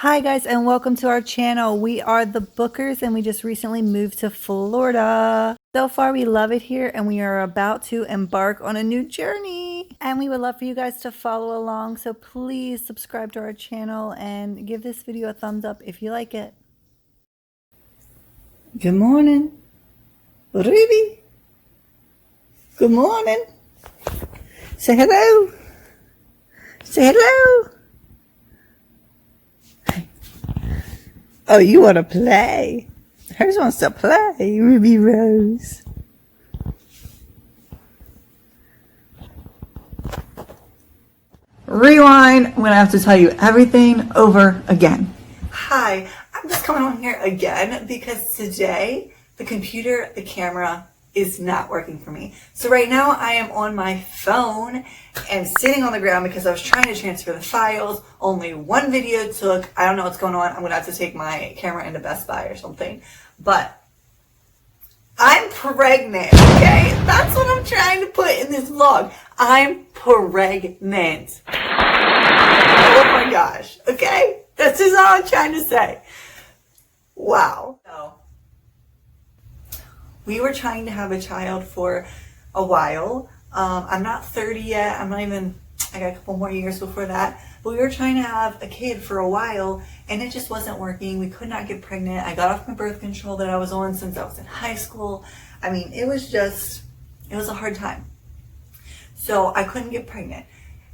Hi guys, and welcome to our channel. We are the Bookers and we just recently moved to Florida. So far we love it here and we are about to embark on a new journey. And we would love for you guys to follow along, so please subscribe to our channel and give this video a thumbs up if you like it. Good morning, Ruby. Good morning. Say hello. Say hello. Oh, you want to play? Hers wants to play, Ruby Rose. Rewind. I'm going to have to tell you everything over again. Hi, I'm just coming on here again because today the computer, the camera is not working for me. So right now I am on my phone and sitting on the ground because I was trying to transfer the files. Only one video took. I don't know what's going on. I'm gonna have to take my camera into Best Buy or something. But I'm pregnant, okay? That's what I'm trying to put in this vlog. I'm pregnant. Oh my gosh, okay? This is all I'm trying to say. Wow. So, we were trying to have a child for a while. I'm not 30 yet. I got a couple more years before that. But we were trying to have a kid for a while and it just wasn't working. We could not get pregnant. I got off my birth control that I was on since I was in high school. I mean, it was a hard time. So I couldn't get pregnant.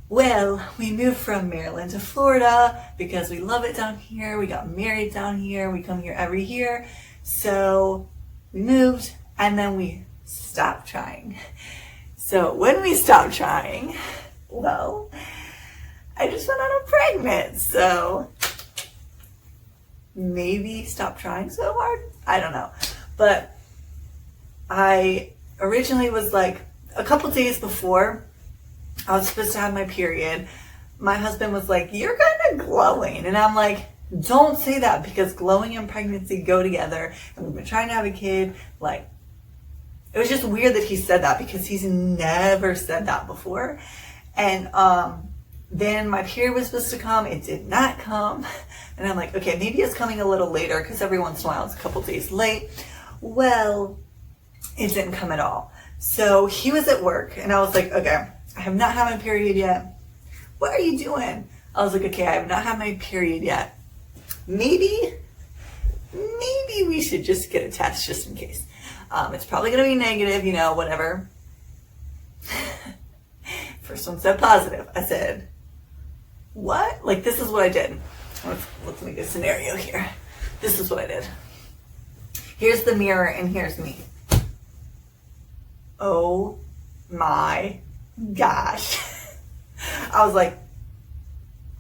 Well, we moved from Maryland to Florida because we love it down here. We got married down here. We come here every year. So we moved and then we stopped trying. So when we stopped trying, well, I just found out I'm pregnant. So maybe stop trying so hard. I don't know. But I originally was like a couple days before I was supposed to have my period. My husband was like, "You're kind of glowing." And I'm like, don't say that because glowing and pregnancy go together. And we've been trying to have a kid. Like, it was just weird that he said that because he's never said that before. And then my period was supposed to come. It did not come. And I'm like, okay, maybe it's coming a little later because every once in a while it's a couple days late. Well, it didn't come at all. So he was at work and I was like, okay, I have not had my period yet. What are you doing? I was like, okay, I have not had my period yet. Maybe we should just get a test just in case. It's probably going to be negative, you know, whatever. First one said positive. I said, what? Like, this is what I did. Let's make a scenario here. This is what I did. Here's the mirror and here's me. Oh my gosh. I was like,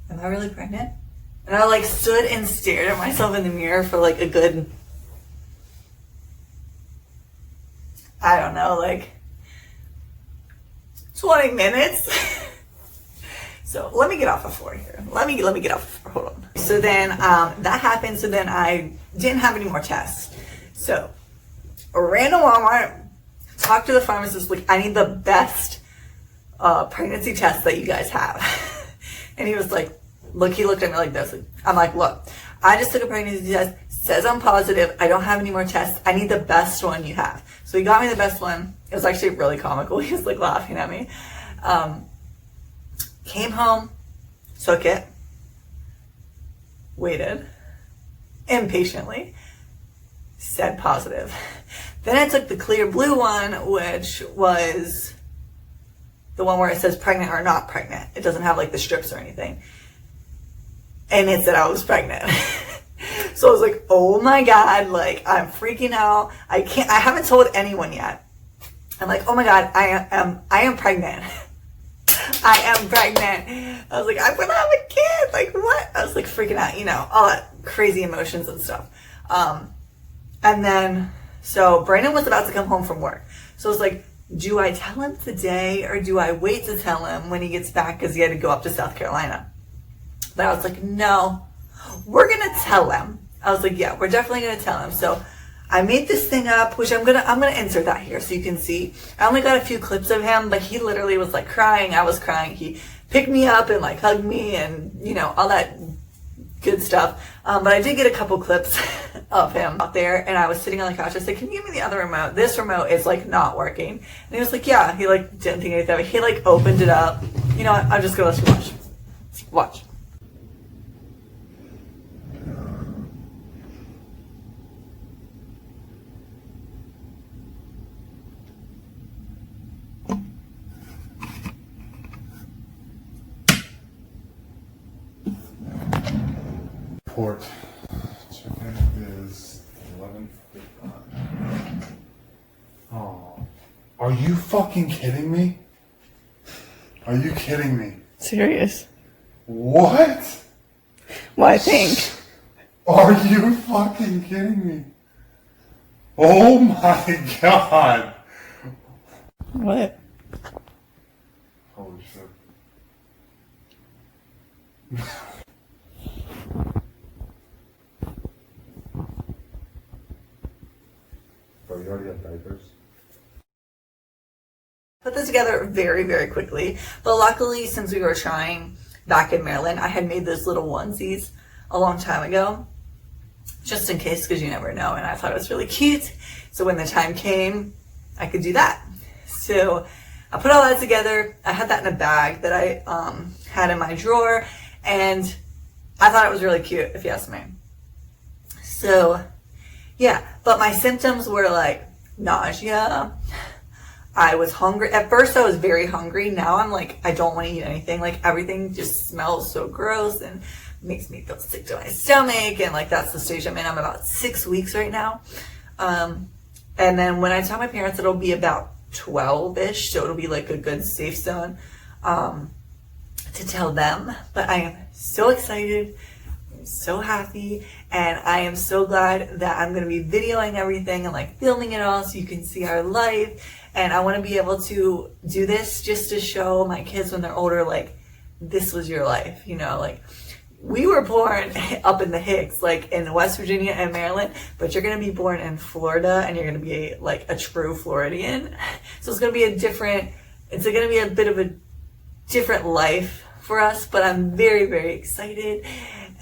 am I really pregnant? And I like stood and stared at myself in the mirror for like a good, I don't know, like 20 minutes. So let me get off the floor here. Let me get off the floor. Hold on. So then that happened. So then I didn't have any more tests. So I ran to Walmart, talked to the pharmacist, like, I need the best pregnancy test that you guys have. And he was like, look, he looked at me like this. I'm like, look, I just took a pregnancy test, says I'm positive. I don't have any more tests. I need the best one you have. So he got me the best one. It was actually really comical. He was like laughing at me. Came home, took it, waited impatiently, said positive. Then I took the clear blue one, which was the one where it says pregnant or not pregnant. It doesn't have like the strips or anything. And it said I was pregnant. So I was like, oh my God, like I'm freaking out. I haven't told anyone yet. I'm like, oh my God, I am pregnant. I am pregnant. I was like, I'm gonna have a kid. Like what? I was like freaking out, you know, all that crazy emotions and stuff. And then, so Brandon was about to come home from work. So I was like, do I tell him today or do I wait to tell him when he gets back because he had to go up to South Carolina? But I was like, no, we're going to tell him. I was like, yeah, we're definitely going to tell him. So I made this thing up, which I'm going to insert that here so you can see. I only got a few clips of him, but he literally was like crying. I was crying. He picked me up and like hugged me and, you know, all that good stuff. But I did get a couple clips of him out there, and I was sitting on the couch. I said, can you give me the other remote? This remote is like not working. And he was like, yeah. He like didn't think anything of it. He like opened it up. You know what? I'm just gonna let you watch. Watch. Port chicken is 11:55. Oh, are you fucking kidding me? Are you kidding me? Serious. What? Well, I think. Are you fucking kidding me? Oh my god! What? Holy shit. Bro, you already have diapers? Put this together very, very quickly. But luckily, since we were trying back in Maryland, I had made those little onesies a long time ago, just in case, because you never know. And I thought it was really cute. So when the time came, I could do that. So I put all that together. I had that in a bag that I had in my drawer, and I thought it was really cute, if you ask me. So yeah, but my symptoms were like nausea. I was hungry. At first I was very hungry. Now I'm like, I don't want to eat anything. Like everything just smells so gross and makes me feel sick to my stomach. And like, that's the stage I'm in. I'm about 6 weeks right now. And then when I tell my parents, it'll be about 12-ish. So it'll be like a good safe zone, to tell them. But I am so excited. I'm so happy. And I am so glad that I'm going to be videoing everything and like filming it all so you can see our life. And I want to be able to do this just to show my kids when they're older, like, this was your life, you know, like we were born up in the Hicks, like in West Virginia and Maryland, but you're going to be born in Florida and you're going to be like a true Floridian. So it's going to be it's going to be a bit of a different life for us, but I'm very, very excited.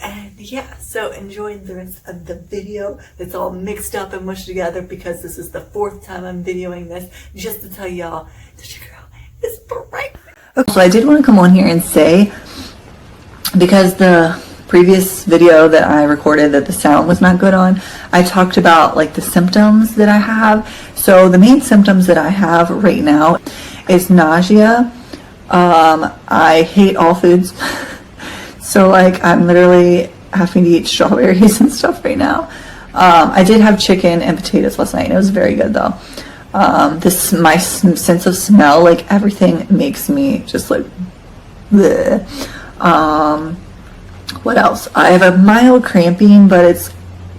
And yeah, so enjoy the rest of the video. It's all mixed up and mushed together because this is the 4th time I'm videoing this, just to tell y'all that your girl is pregnant. Okay, so I did want to come on here and say, because the previous video that I recorded that the sound was not good on, I talked about like the symptoms that I have. So the main symptoms that I have right now is nausea. I hate all foods. So like I'm literally having to eat strawberries and stuff right now. I did have chicken and potatoes last night and it was very good though. My sense of smell, like everything makes me just like bleh. What else? I have a mild cramping, but it's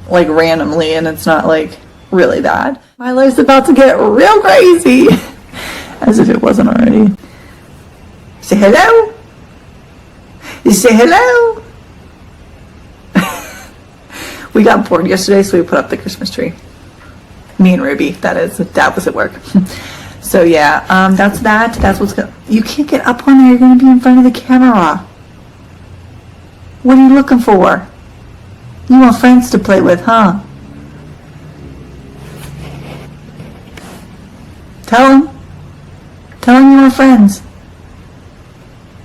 like randomly and it's not like really bad. My life's about to get real crazy. As if it wasn't already. Say hello. You say hello. We got bored yesterday, so we put up the Christmas tree. Me and Ruby, that is. Dad was at work. So yeah, that's that. That's what's going. You can't get up on there. You're going to be in front of the camera. What are you looking for? You want friends to play with, huh? Tell them. Tell them you want friends.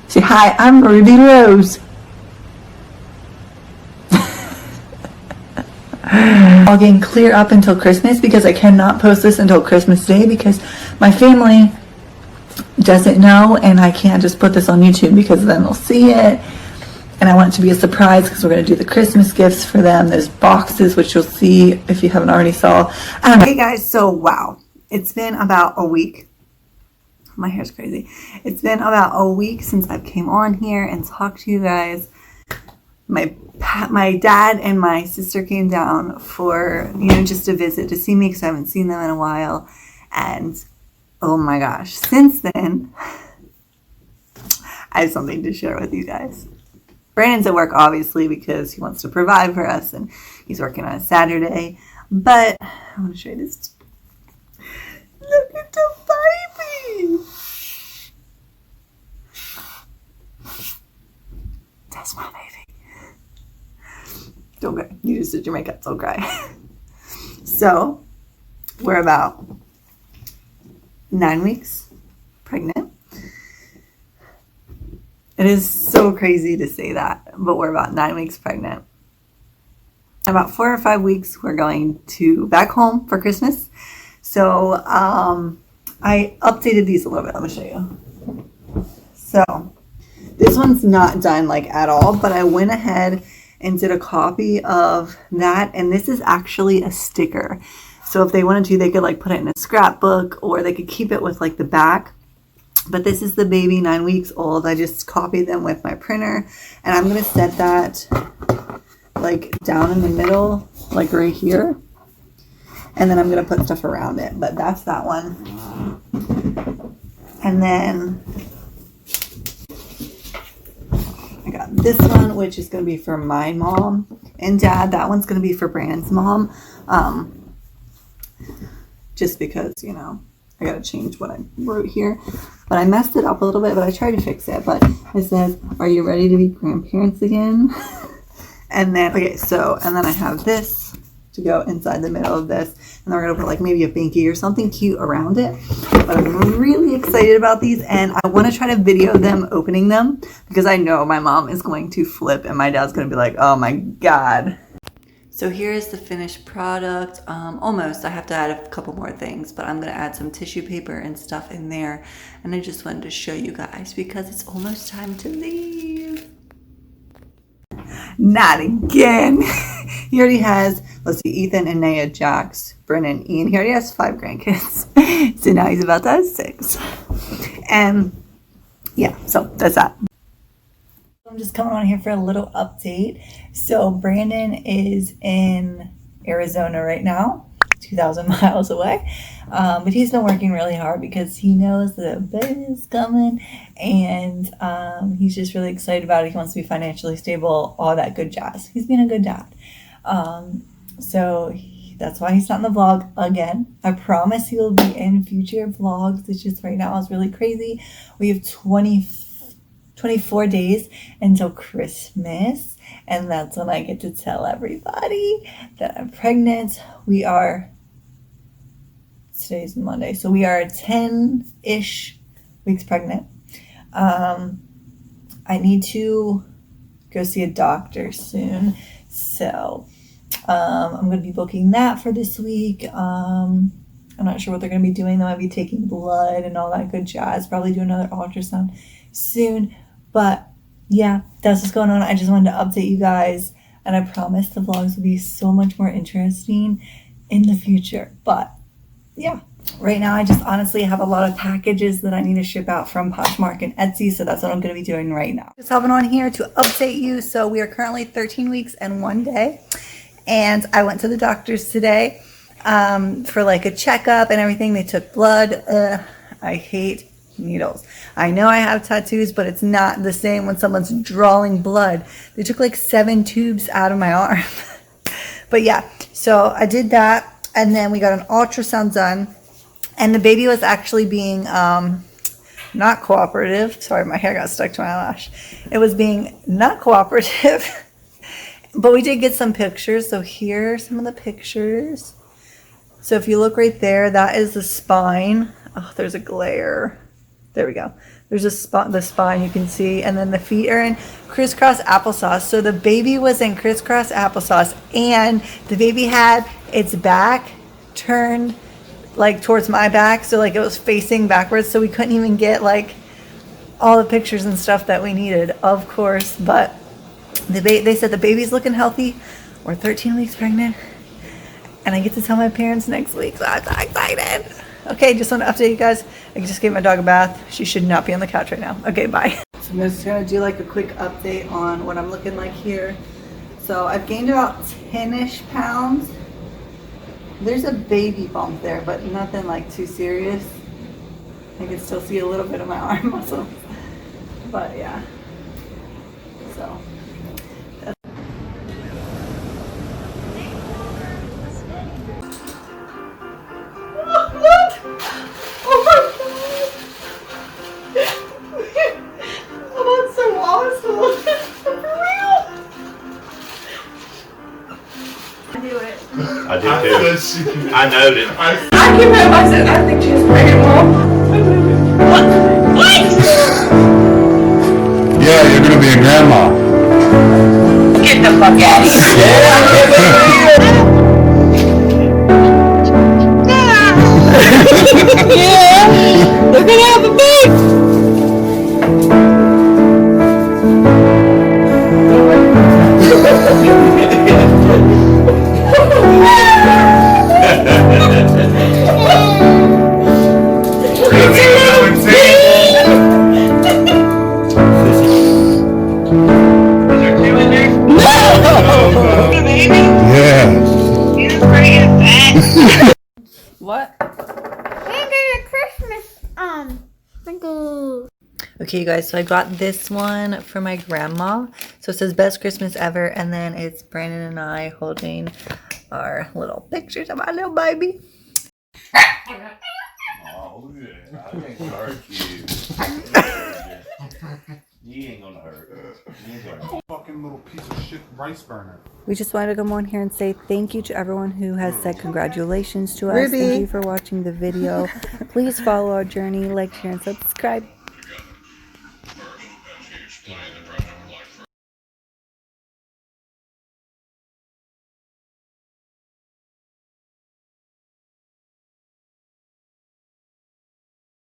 Say, hi, I'm Ruby Rose. I'll get clear up until Christmas because I cannot post this until Christmas Day because my family doesn't know and I can't just put this on YouTube because then they'll see it. And I want it to be a surprise because we're going to do the Christmas gifts for them. There's boxes, which you'll see if you haven't already saw. I don't know. Hey guys, so wow. It's been about a week. My hair's crazy. It's been about a week since I came on here and talked to you guys. My dad and my sister came down for, just a visit to see me because I haven't seen them in a while. And oh my gosh, since then, I have something to share with you guys. Brandon's at work, obviously, because he wants to provide for us and he's working on a Saturday. But I want to show you this. Look at the baby. That's my baby. Don't cry. You just did your makeup. Don't cry. So we're about 9 weeks pregnant. It is so crazy to say that, but we're about 9 weeks pregnant. About 4 or 5 weeks, we're going to back home for Christmas. So I updated these a little bit. Let me show you. So this one's not done like at all, but I went ahead and did a copy of that. And this is actually a sticker. So if they wanted to, they could like put it in a scrapbook, or they could keep it with like the back. But this is the baby 9 weeks old. I just copied them with my printer, and I'm going to set that like down in the middle, like right here. And then I'm going to put stuff around it, but that's that one. And then I got this one, which is going to be for my mom and dad. That one's going to be for Brandon's mom. Just because, you know, I got to change what I wrote here. But I messed it up a little bit, but I tried to fix it. But it says, "Are you ready to be grandparents again?" And then, okay, so, and then I have this to go inside the middle of this. And then we're going to put like maybe a binky or something cute around it. But I'm really excited about these, and I want to try to video them opening them, because I know my mom is going to flip and my dad's going to be like, "Oh my God." So here is the finished product. Almost. I have to add a couple more things, but I'm going to add some tissue paper and stuff in there. And I just wanted to show you guys because it's almost time to leave. Not again. He already has, let's see, Ethan, Anaya, Jax, Brennan, Ian. He already has 5 grandkids. So now he's about to have 6. And yeah, so that's that. I'm just coming on here for a little update. So Brandon is in Arizona right now, 2,000 miles away. But he's been working really hard because he knows the baby is coming, and he's just really excited about it. He wants to be financially stable, all that good jazz. He's being a good dad. That's why he's not in the vlog again. I promise he will be in future vlogs. It's just right now it's really crazy. We have 24 days until Christmas, and that's when I get to tell everybody that I'm pregnant. Today's Monday, so we are 10-ish weeks pregnant. I need to go see a doctor soon, so I'm going to be booking that for this week. I'm not sure what they're going to be doing. They might be taking blood and all that good jazz, probably do another ultrasound soon. But yeah, that's what's going on. I just wanted to update you guys, and I promise the vlogs will be so much more interesting in the future. But yeah, right now I just honestly have a lot of packages that I need to ship out from Poshmark and Etsy, so that's what I'm going to be doing right now. Just hopping on here to update you. So we are currently 13 weeks and 1 day, and I went to the doctor's today for like a checkup and everything. They took blood. I hate needles. I know I have tattoos, but it's not the same when someone's drawing blood. They took like 7 tubes out of my arm. But yeah, so I did that, and then we got an ultrasound done, and the baby was actually being not cooperative. Sorry, my hair got stuck to my eyelash. It was being not cooperative. But we did get some pictures. So here are some of the pictures. So if you look right there, that is the spine. Oh, there's a glare. There we go. There's the spine you can see, and then the feet are in crisscross applesauce. So the baby was in crisscross applesauce, and the baby had its back turned like towards my back, so like it was facing backwards, so we couldn't even get like all the pictures and stuff that we needed, of course. But they said the baby's looking healthy. We're 13 weeks pregnant, and I get to tell my parents next week, so I'm so excited. Okay, just want to update you guys. I just gave my dog a bath. She should not be on the couch right now. Okay, bye. So I'm just going to do like a quick update on what I'm looking like here. So I've gained about 10-ish pounds. There's a baby bump there, but nothing like too serious. I can still see a little bit of my arm muscles. But yeah. So. I did too. I knowed it. I came up, I said, I think she's pregnant, Mom. Yeah, you're gonna be a grandma. Get the fuck out of here. Yeah, they're gonna have a baby. Yeah. What? Okay, you guys, so I got this one for my grandma. So it says best Christmas ever, and then it's Brandon and I holding our little pictures of our little baby. Oh, yeah. I ain't gonna hurt you. You ain't gonna hurt. You ain't gonna hurt. Fucking little piece of shit rice burner. We just wanted to come on here and say thank you to everyone who has said congratulations to us. Ruby. Thank you for watching the video. Please follow our journey, like, share, and subscribe.